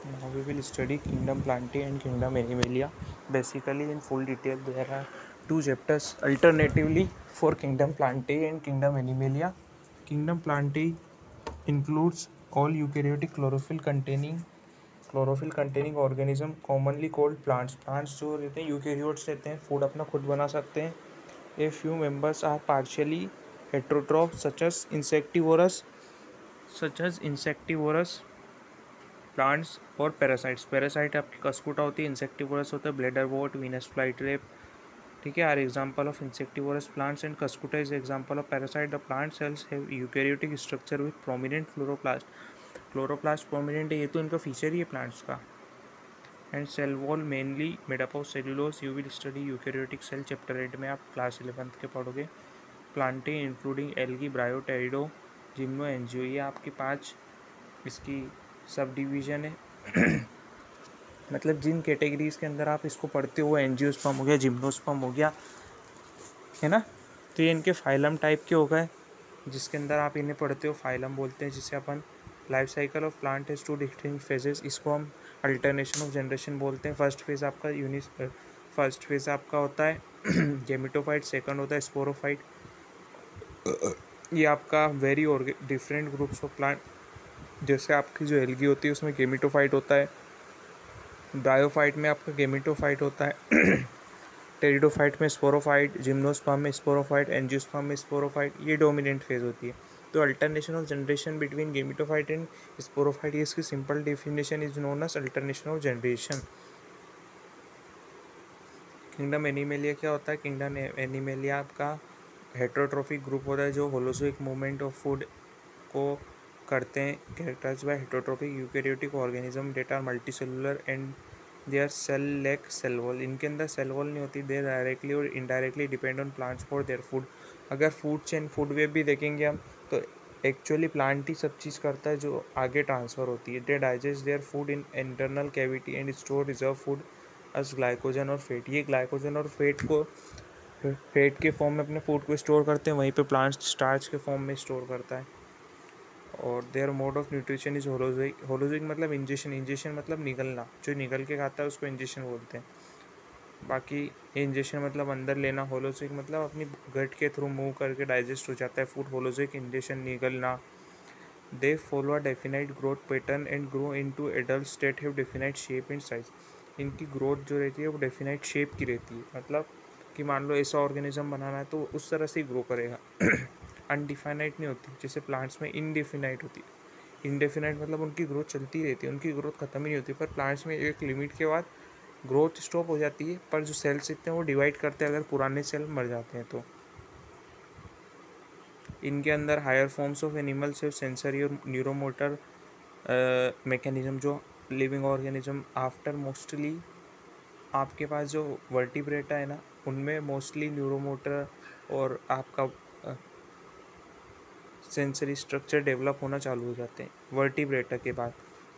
Now we will study Kingdom Plantae and Kingdom Animalia. Basically, in full detail, there are two chapters alternatively for Kingdom Plantae and Kingdom Animalia. Kingdom Plantae includes all eukaryotic chlorophyll containing organism commonly called plants. Plants जो रहते हैं eukaryotes रहते हैं, food अपना खुद बना सकते हैं. A few members are partially heterotroph such as insectivorous plants और पैरासाइट्स. पैरासाइट आपकी कस्कुटा होती है, इंसेक्टिवोरस होता है ब्लेडर वोट, वीनस फ्लाईट्रेप. ठीक है, are example of insectivorous plants and Cuscuta is example of parasite. The plant cells have eukaryotic structure with prominent chloroplast. Chloroplast prominent है, ये तो इनका फीचर ही है प्लांट्स का. And cell wall mainly made up of cellulose. You will study eukaryotic cell chapter 8 में, आप class 11th के पढ़ोगे. प्लांटे इंक्लूडिंग एल्गी, ब्रायोटेरिडो, जिम्नो, एंजियो, ये आपकी 5 इसकी सब डिवीज़न है. मतलब जिन कैटेगरीज के अंदर आप इसको पढ़ते हो, एंजियोस्पर्म हो गया, जिम्नोस्पर्म हो गया, है ना. तो ये इनके फाइलम टाइप के हो गए जिसके अंदर आप इन्हें पढ़ते हो. फाइलम बोलते हैं जिसे अपन. Life cycle of plant has 2 distinct phases. इसको हम अल्टरनेशन ऑफ जनरेशन बोलते हैं. फर्स्ट फेज आपका होता है गेमिटोफाइट. सेकंड होता है स्पोरोफाइट. ये आपका very different groups of plant. जैसे आपकी जो एल्गी होती है उसमें गेमिटोफाइट होता है, ब्रायोफाइट में आपका गेमिटोफाइट होता है, टेरिडोफाइट में स्पोरोफाइट, जिम्नोस्पर्म में स्पोरोफाइट, एंजियोस्पर्म में स्पोरोफाइट. ये डोमिनेंट फेज होती है. तो alternation of generation between gametophyte and sporophyte, ये इसकी simple definition is known as alternation of generation. Kingdom animalia क्या होता है? किंगडम एनिमेलिया आपका हेटरोट्रोफिक ग्रुप होता है जो होलोजोइक मूवमेंट ऑफ फूड को करते हैं. Characterised by heterotrophic eukaryotic organism that are multicellular and their cell lack cell wall. इनके अंदर सेल वॉल नहीं होती. दे डायरेक्टली और indirectly depend on plants for their food. अगर फूड चेन, फूड वेब भी देखेंगे हम, तो एक्चुअली प्लांट ही सब चीज़ करता है जो आगे ट्रांसफ़र होती है. They digest their food in internal cavity and store reserve food as glycogen और फैट. ये ग्लाइकोजन और फैट के फॉर्म में अपने फूड को स्टोर करते हैं. वहीं पे प्लांट स्टार्च के फॉर्म में स्टोर करता है. और their mode of nutrition is holozoic. Holozoic मतलब इंजेशन मतलब निगलना. जो निगल के खाता है उसको इंजेशन बोलते हैं. बाकी इंजेशन मतलब अंदर लेना. होलोजोइक मतलब अपनी गट के थ्रू मूव करके डाइजेस्ट हो जाता है फूड. होलोजोइक इंजेशन, निगलना. They follow a definite growth pattern and grow into adult state have definite shape and size. इनकी ग्रोथ जो रहती है वो डेफिनाइट शेप की रहती है. मतलब कि मान लो ऐसा ऑर्गेनिज्म बनाना है तो उस तरह से ही ग्रो करेगा. अनडिफाइनाइट नहीं होती जैसे प्लांट्स में इनडेफिनाइट होती है. इनडेफिनाइट मतलब उनकी ग्रोथ चलती रहती है, उनकी ग्रोथ खत्म ही नहीं होती. पर प्लांट्स में एक लिमिट के बाद ग्रोथ स्टॉप हो जाती है. पर जो सेल्स इतने हैं वो डिवाइड करते हैं अगर पुराने सेल मर जाते हैं तो. इनके अंदर हायर फॉर्म्स ऑफ एनिमल्स है, सेंसरी और न्यूरोमोटर मैकेनिज्म. जो लिविंग ऑर्गेनिज्म आफ्टर मोस्टली आपके पास जो वर्टिब्रेटा है ना, उनमें मोस्टली न्यूरोमोटर और आपका सेंसरी स्ट्रक्चर डेवलप होना चालू हो जाते हैं वर्टिब्रेटा के बाद.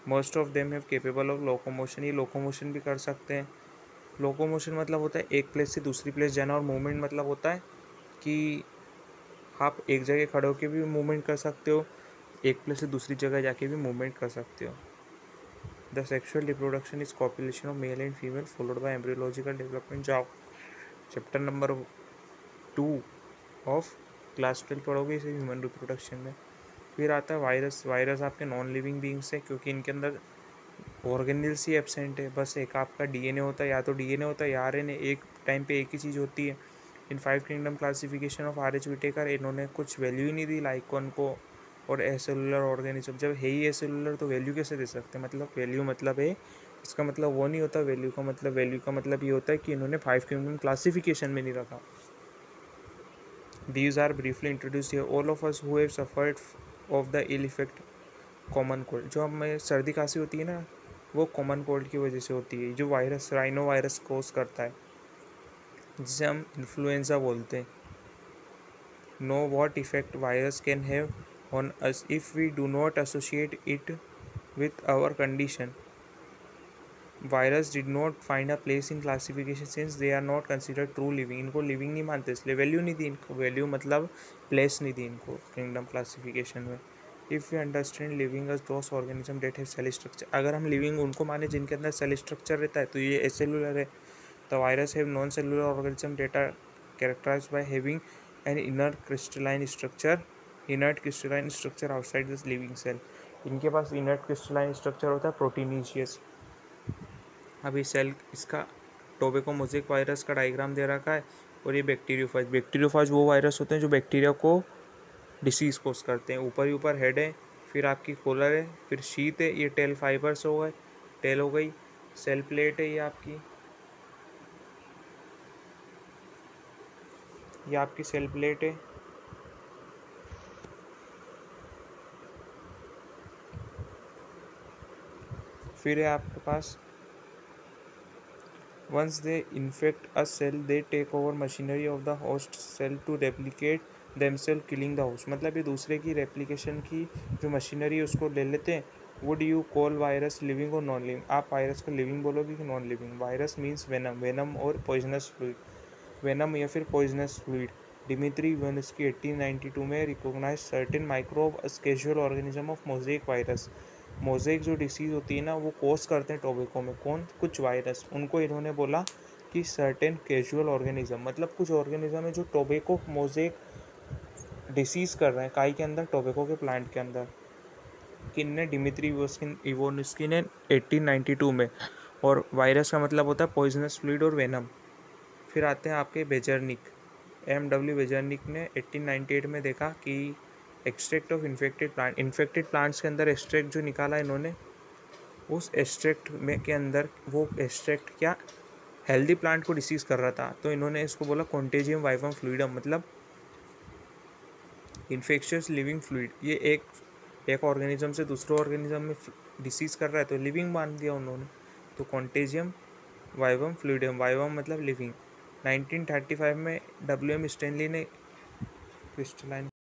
Most of them have capable of locomotion. ये लोकोमोशन भी कर सकते हैं. लोकोमोशन मतलब होता है एक प्लेस से दूसरी प्लेस जाना. और मूवमेंट मतलब होता है कि आप एक जगह खड़े होकर भी मूवमेंट कर सकते हो, एक प्लेस से दूसरी जगह जाके भी मूवमेंट कर सकते हो. The sexual reproduction is copulation of male and female followed by embryological development. जाओ चैप्टर नंबर 2 ऑफ क्लास 12 पढ़ोगे इसे ह्यूमन रिप्रोडक्शन में. फिर आता है वायरस. वायरस आपके नॉन लिविंग बींग्स है क्योंकि इनके अंदर ऑर्गेनल्स ही एब्सेंट है. बस एक आपका डीएनए होता है, या तो डीएनए होता है या आरएनए. एक टाइम पे एक ही चीज़ होती है. इन 5 kingdom classification of R H. Whittaker इन्होंने कुछ वैल्यू ही नहीं दी लाइकॉन को और एसेलुलर ऑर्गेनिज्म. जब है ही एसेलुलर तो वैल्यू कैसे दे सकते हैं? मतलब वैल्यू मतलब है, इसका मतलब वो नहीं होता. वैल्यू का मतलब ये होता है कि इन्होंने 5 किंगडम क्लासिफिकेशन में नहीं रखा. These are briefly introduced here. All of us who have suffered of the ill effect common cold. जो हमें सर्दी खांसी होती है ना, वो कॉमन कोल्ड की वजह से होती है. जो वायरस राइनो वायरस कोज करता है जिसे हम इन्फ्लुएंजा बोलते हैं. Know what effect virus can have on us if we do not associate it with our condition. Virus did not find a place in classification since they are not considered true living. इनको living नहीं मानते इसलिए value नहीं दी इनको. Value मतलब place नहीं दी इनको किंगडम क्लासिफिकेशन में. If we understand living as those organism that have cell structure, अगर हम लिविंग उनको माने जिनके अंदर सेल स्ट्रक्चर रहता है तो ये एसेलुलर है। The virus have non cellular organism that are characterised by having an inert crystalline structure outside this living cell. इनके पास इनर्ट क्रिस्टलाइन स्ट्रक्चर होता है प्रोटीनीशियस। अभी सेल इसका टोबैको मोज़ेक वायरस का डायग्राम दे रखा है, और ये बैक्टीरियोफाज वो वायरस होते हैं जो बैक्टीरिया को डिसीज़ कोज करते हैं। ऊपर ही ऊपर हेड है, फिर आपकी कॉलर है, फिर शीत है, ये टेल फाइबर्स हो गए, टेल हो गई, सेल प्लेट है ये आपकी सेल प्लेट है, फिर है आपके पास once they infect a cell they take over machinery of the host cell to replicate themselves killing the host। मतलब ये दूसरे की रेप्लिकेशन की जो मशीनरी है उसको ले लेते हैं। Would you call virus living और नॉन लिविंग? आप वायरस को लिविंग बोलोगे कि non living? Virus means venom और पॉइजनस फ्लूइड, वेनम या फिर पॉइजनस फ्लूइड। डिमित्री इवानोव्स्की 1892 में recognise certain microbe as casual organism of mosaic virus. Mosaic जो डिसीज़ होती है ना वो कोस करते हैं टोबैको में, कौन? कुछ वायरस। उनको इन्होंने बोला कि सर्टेन कैजुअल ऑर्गेनिज्म, मतलब कुछ ऑर्गेनिज्म है जो टोबैको मोज़ेक डिसीज़ कर रहे हैं काई के अंदर, टोबैको के प्लांट के अंदर। किनने? डिमित्री इवानोव्स्की ने 1892 में। और वायरस का मतलब होता है पॉइजनस फ्लूइड और वेनम। फिर आते हैं आपके बेजर्निक, M.W. बेजर्निक ने 1898 में देखा कि एक्सट्रैक्ट ऑफ इन्फेक्टेड प्लांट्स के अंदर एक्सट्रैक्ट जो निकाला इन्होंने, उस एक्सट्रैक्ट में के अंदर वो एक्सट्रैक्ट क्या हेल्दी प्लांट को डिसीज़ कर रहा था, तो इन्होंने इसको बोला कॉन्टेजियम वाइवम फ्लूइडम, मतलब इन्फेक्शियस लिविंग फ्लूइड। ये एक ऑर्गेनिज्म से दूसरे ऑर्गेनिज्म में डिसीज़ कर रहा है तो लिविंग मान दिया उन्होंने, तो कॉन्टेजियम वाइवम फ्लूइडम, वाइवम मतलब लिविंग। 1935 में WM स्टैनली ने क्रिस्टलाइन